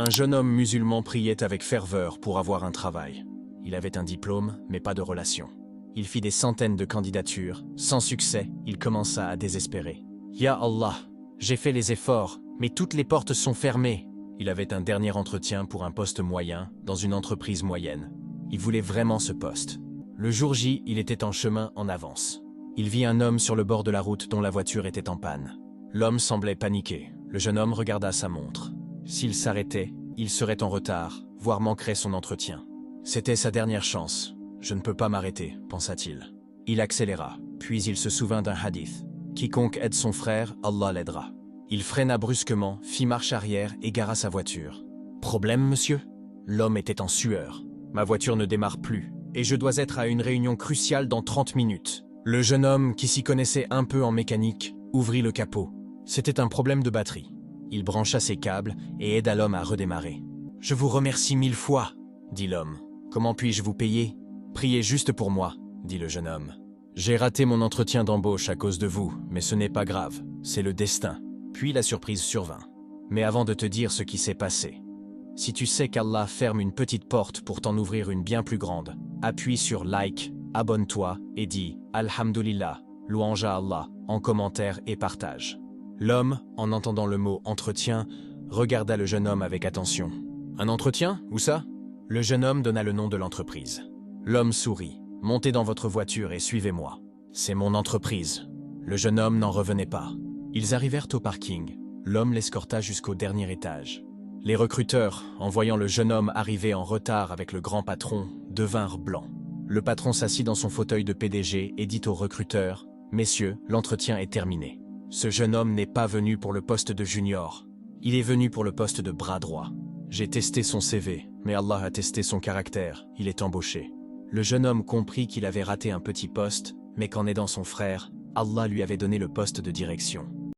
Un jeune homme musulman priait avec ferveur pour avoir un travail. Il avait un diplôme, mais pas de relation. Il fit des centaines de candidatures. Sans succès, il commença à désespérer. « Ya Allah, j'ai fait les efforts, mais toutes les portes sont fermées. » Il avait un dernier entretien pour un poste moyen, dans une entreprise moyenne. Il voulait vraiment ce poste. Le jour J, il était en chemin en avance. Il vit un homme sur le bord de la route dont la voiture était en panne. L'homme semblait paniqué. Le jeune homme regarda sa montre. S'il s'arrêtait, il serait en retard, voire manquerait son entretien. C'était sa dernière chance. « Je ne peux pas m'arrêter », pensa-t-il. Il accéléra, puis il se souvint d'un hadith. « Quiconque aide son frère, Allah l'aidera ». Il freina brusquement, fit marche arrière et gara sa voiture. « Problème, monsieur ?» L'homme était en sueur. « Ma voiture ne démarre plus, et je dois être à une réunion cruciale dans 30 minutes. » Le jeune homme, qui s'y connaissait un peu en mécanique, ouvrit le capot. C'était un problème de batterie. Il brancha ses câbles et aida l'homme à redémarrer. « Je vous remercie 1000 fois, » dit l'homme. « Comment puis-je vous payer ? » « Priez juste pour moi, » dit le jeune homme. « J'ai raté mon entretien d'embauche à cause de vous, mais ce n'est pas grave, c'est le destin. » Puis la surprise survint. « Mais avant de te dire ce qui s'est passé, si tu sais qu'Allah ferme une petite porte pour t'en ouvrir une bien plus grande, appuie sur like, abonne-toi et dis « Alhamdulillah, louange à Allah » en commentaire et partage. L'homme, en entendant le mot « entretien », regarda le jeune homme avec attention. « Un entretien? Où ça ?» Le jeune homme donna le nom de l'entreprise. L'homme sourit. « Montez dans votre voiture et suivez-moi. C'est mon entreprise. » Le jeune homme n'en revenait pas. Ils arrivèrent au parking. L'homme l'escorta jusqu'au dernier étage. Les recruteurs, en voyant le jeune homme arriver en retard avec le grand patron, devinrent blancs. Le patron s'assit dans son fauteuil de PDG et dit aux recruteurs « Messieurs, l'entretien est terminé. Ce jeune homme n'est pas venu pour le poste de junior. Il est venu pour le poste de bras droit. J'ai testé son CV, mais Allah a testé son caractère. Il est embauché. » Le jeune homme comprit qu'il avait raté un petit poste, mais qu'en aidant son frère, Allah lui avait donné le poste de direction.